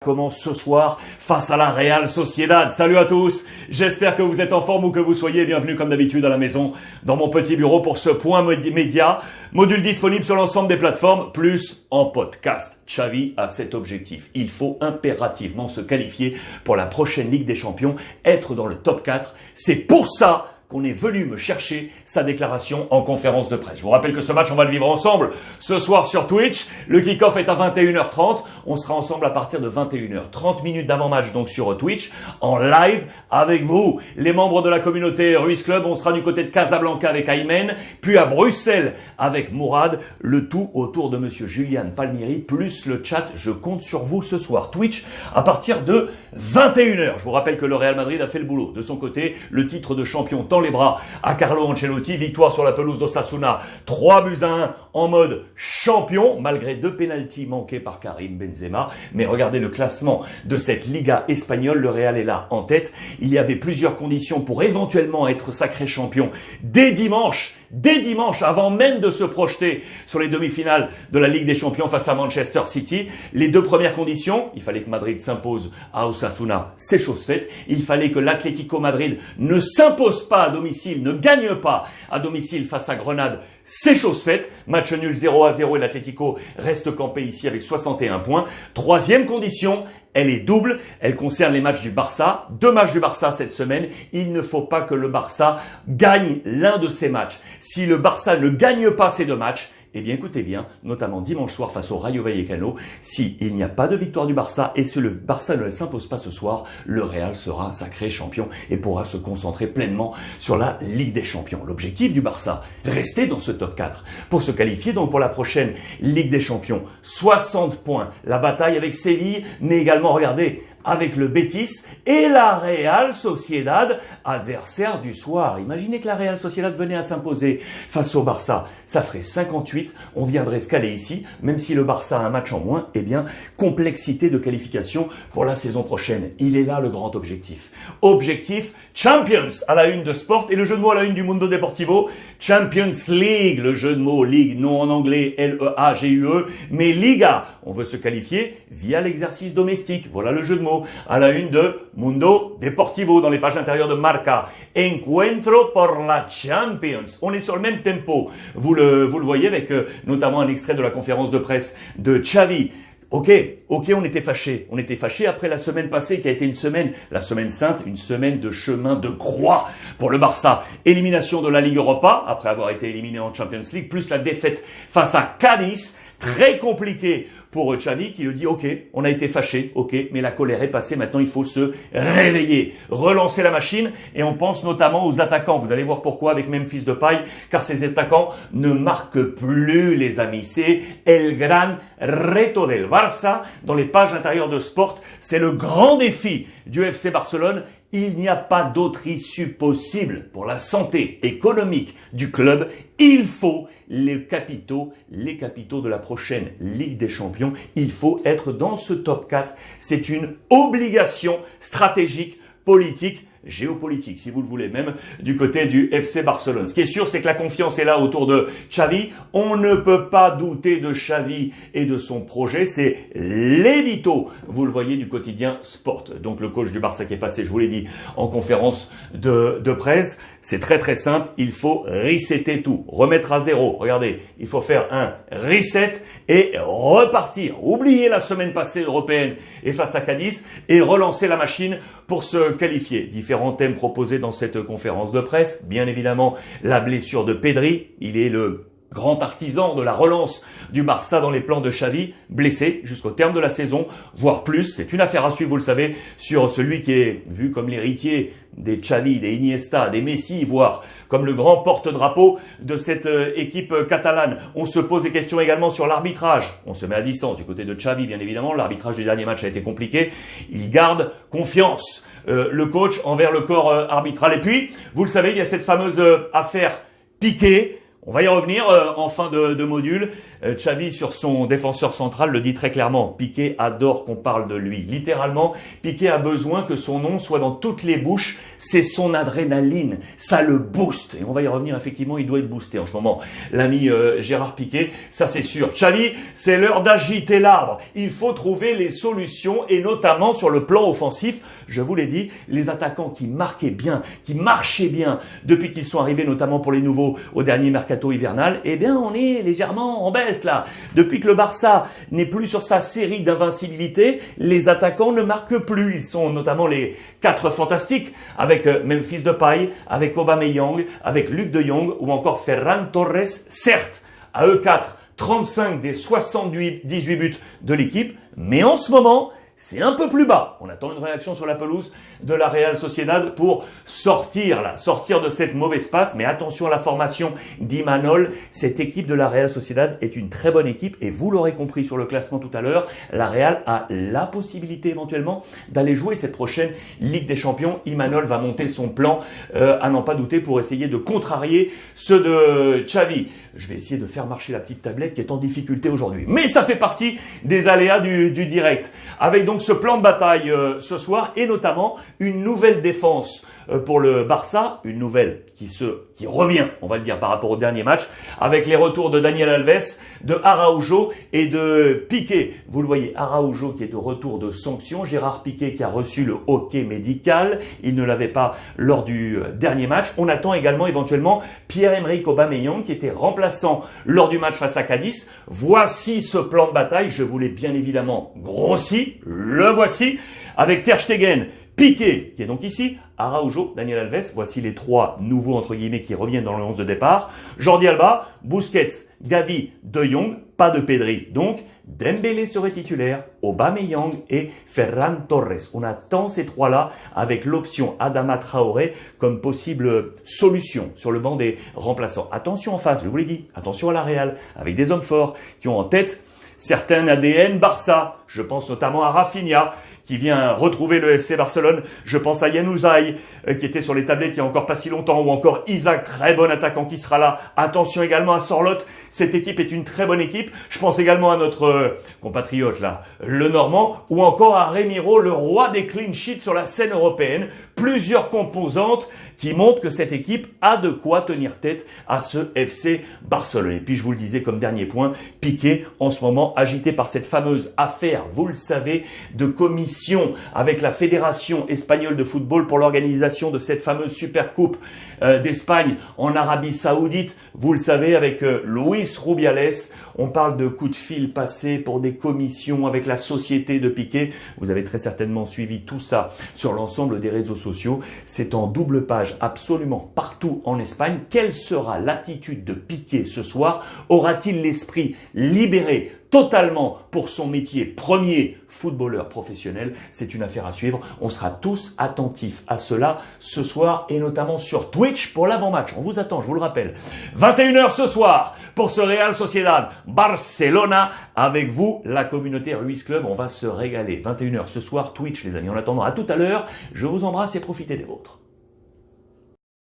Commence ce soir face à la Real Sociedad. Salut à tous, j'espère que vous êtes en forme ou que vous soyez bienvenus comme d'habitude à la maison dans mon petit bureau pour ce point média, module disponible sur l'ensemble des plateformes, plus en podcast. Xavi a cet objectif, il faut impérativement se qualifier pour la prochaine Ligue des Champions, être dans le top 4, c'est pour ça qu'on est venu me chercher sa déclaration en conférence de presse. Je vous rappelle que ce match, on va le vivre ensemble ce soir sur Twitch. Le kick-off est à 21h30. On sera ensemble à partir de 21h. 30 minutes d'avant-match donc sur Twitch, en live avec vous, les membres de la communauté Ruiz Club. On sera du côté de Casablanca avec Aymen, puis à Bruxelles avec Mourad. Le tout autour de monsieur Julian Palmieri, plus le chat. Je compte sur vous ce soir. Twitch à partir de 21h. Je vous rappelle que le Real Madrid a fait le boulot. De son côté, le titre de champion tend les bras à Carlo Ancelotti. Victoire sur la pelouse d'Osasuna, 3-1 en mode champion, malgré 2 pénaltys manqués par Karim Benzema. Mais regardez le classement de cette Liga espagnole. Le Real est là en tête. Il y avait plusieurs conditions pour éventuellement être sacré champion dès dimanche, avant même de se projeter sur les demi-finales de la Ligue des Champions face à Manchester City. Les 2 premières conditions, il fallait que Madrid s'impose à Osasuna, c'est chose faite. Il fallait que l'Atlético Madrid ne s'impose pas à domicile, ne gagne pas à domicile face à Grenade, c'est chose faite. Match nul 0-0 et l'Atlético reste campé ici avec 61 points. Troisième condition, elle est double, elle concerne les matchs du Barça. 2 matchs du Barça cette semaine. Il ne faut pas que le Barça gagne l'un de ces matchs. Si le Barça ne gagne pas ces 2 matchs, eh bien, écoutez bien, notamment dimanche soir face au Rayo Vallecano, si il n'y a pas de victoire du Barça et si le Barça ne s'impose pas ce soir, le Real sera sacré champion et pourra se concentrer pleinement sur la Ligue des Champions. L'objectif du Barça, rester dans ce top 4 pour se qualifier donc pour la prochaine Ligue des Champions. 60 points. La bataille avec Séville, mais également, regardez, avec le Betis et la Real Sociedad, adversaire du soir. Imaginez que la Real Sociedad venait à s'imposer face au Barça. Ça ferait 58, on viendrait se caler ici, même si le Barça a un match en moins, eh bien, complexité de qualification pour la saison prochaine. Il est là le grand objectif. Objectif Champions à la une de Sport et le jeu de mots à la une du Mundo Deportivo. Champions League, le jeu de mots Ligue, non en anglais L-E-A-G-U-E, mais Liga. On veut se qualifier via l'exercice domestique. Voilà le jeu de mots à la une de Mundo Deportivo dans les pages intérieures de Marca. Encuentro por la Champions. On est sur le même tempo. Vous le voyez avec notamment un extrait de la conférence de presse de Xavi. Ok, on était fâchés. On était fâchés après la semaine passée qui a été une semaine, la semaine sainte, une semaine de chemin de croix pour le Barça. Élimination de la Ligue Europa, après avoir été éliminé en Champions League, plus la défaite face à Cadiz. Très compliqué pour Xavi qui le dit, ok, on a été fâchés, ok, mais la colère est passée, maintenant il faut se réveiller, relancer la machine, et on pense notamment aux attaquants. Vous allez voir pourquoi avec Memphis Depay, car ces attaquants ne marquent plus, les amis. C'est el gran reto del Barça dans les pages intérieures de Sport. C'est le grand défi du FC Barcelone. Il n'y a pas d'autre issue possible pour la santé économique du club. Il faut les capitaux de la prochaine Ligue des Champions. Il faut être dans ce top 4. C'est une obligation stratégique, politique, géopolitique, si vous le voulez, même du côté du FC Barcelone. Ce qui est sûr, c'est que la confiance est là autour de Xavi. On ne peut pas douter de Xavi et de son projet. C'est l'édito, vous le voyez, du quotidien Sport. Donc le coach du Barça qui est passé, je vous l'ai dit, en conférence de presse. C'est très très simple, il faut resetter tout, remettre à zéro. Regardez, il faut faire un reset et repartir. Oubliez la semaine passée européenne et face à Cadiz et relancer la machine pour se qualifier. Différents thèmes proposés dans cette conférence de presse. Bien évidemment, la blessure de Pedri, il est le grand artisan de la relance du Barça dans les plans de Xavi, blessé jusqu'au terme de la saison, voire plus. C'est une affaire à suivre, vous le savez, sur celui qui est vu comme l'héritier des Xavi, des Iniesta, des Messi, voire comme le grand porte-drapeau de cette équipe catalane. On se pose des questions également sur l'arbitrage. On se met à distance du côté de Xavi, bien évidemment. L'arbitrage du dernier match a été compliqué. Il garde confiance, le coach, envers le corps arbitral. Et puis, vous le savez, il y a cette fameuse affaire Piqué. On va y revenir en fin de module. Xavi sur son défenseur central le dit très clairement. Piqué adore qu'on parle de lui. Littéralement, Piqué a besoin que son nom soit dans toutes les bouches. C'est son adrénaline. Ça le booste. Et on va y revenir, effectivement, il doit être boosté en ce moment. L'ami Gérard Piqué, ça c'est sûr. Xavi, c'est l'heure d'agiter l'arbre. Il faut trouver les solutions et notamment sur le plan offensif. Je vous l'ai dit, les attaquants qui marquaient bien, qui marchaient bien depuis qu'ils sont arrivés, notamment pour les nouveaux au dernier mercato hivernal, eh bien on est légèrement en baisse là. Depuis que le Barça n'est plus sur sa série d'invincibilité, les attaquants ne marquent plus. Ils sont notamment les 4 fantastiques avec Memphis Depay, avec Aubameyang, avec Luc de Jong ou encore Ferran Torres. Certes, à eux 4, 35 des 78 buts de l'équipe, mais en ce moment, c'est un peu plus bas. On attend une réaction sur la pelouse de la Real Sociedad pour sortir de cette mauvaise passe. Mais attention à la formation d'Imanol. Cette équipe de la Real Sociedad est une très bonne équipe. Et vous l'aurez compris sur le classement tout à l'heure, la Real a la possibilité éventuellement d'aller jouer cette prochaine Ligue des Champions. Imanol va monter son plan, à n'en pas douter, pour essayer de contrarier ceux de Xavi. Je vais essayer de faire marcher la petite tablette qui est en difficulté aujourd'hui. Mais ça fait partie des aléas du direct. Avec donc ce plan de bataille ce soir et notamment une nouvelle défense pour le Barça, une nouvelle qui revient, on va le dire, par rapport au dernier match, avec les retours de Daniel Alves, de Araujo et de Piqué. Vous le voyez, Araujo qui est de retour de sanction, Gérard Piqué qui a reçu le hockey médical, il ne l'avait pas lors du dernier match. On attend également éventuellement Pierre-Emerick Aubameyang qui était remplaçant lors du match face à Cadiz. Voici ce plan de bataille, je vous l'ai bien évidemment grossi, le voici, avec Ter Stegen, Piqué, qui est donc ici, Araujo, Daniel Alves, voici les 3 nouveaux entre guillemets qui reviennent dans le 11 de départ. Jordi Alba, Busquets, Gavi, De Jong, pas de Pedri. Donc, Dembélé serait titulaire, Aubameyang et Ferran Torres. On attend ces 3-là avec l'option Adama Traoré comme possible solution sur le banc des remplaçants. Attention en face, je vous l'ai dit, attention à la Real, avec des hommes forts qui ont en tête certains ADN Barça. Je pense notamment à Rafinha, qui vient retrouver le FC Barcelone. Je pense à Januzaj, qui était sur les tablettes il y a encore pas si longtemps, ou encore Isaac, très bon attaquant qui sera là. Attention également à Sorloth, cette équipe est une très bonne équipe. Je pense également à notre compatriote là, le Normand, ou encore à Remiro, le roi des clean sheets sur la scène européenne. Plusieurs composantes qui montrent que cette équipe a de quoi tenir tête à ce FC Barcelone. Et puis je vous le disais comme dernier point, Piqué en ce moment agité par cette fameuse affaire, vous le savez, de commission avec la Fédération espagnole de football pour l'organisation de cette fameuse Supercoupe d'Espagne en Arabie Saoudite. Vous le savez, avec Luis Rubiales, on parle de coups de fil passés pour des commissions avec la société de Piqué. Vous avez très certainement suivi tout ça sur l'ensemble des réseaux sociaux. C'est en double page absolument partout en Espagne. Quelle sera l'attitude de Piqué ce soir? Aura-t-il l'esprit libéré totalement pour son métier, premier footballeur professionnel? C'est une affaire à suivre. On sera tous attentifs à cela ce soir et notamment sur Twitch pour l'avant-match. On vous attend, je vous le rappelle. 21h ce soir pour ce Real Sociedad Barcelona. Avec vous, la communauté Ruiz Club, on va se régaler. 21h ce soir, Twitch les amis. En attendant, à tout à l'heure. Je vous embrasse et profitez des vôtres.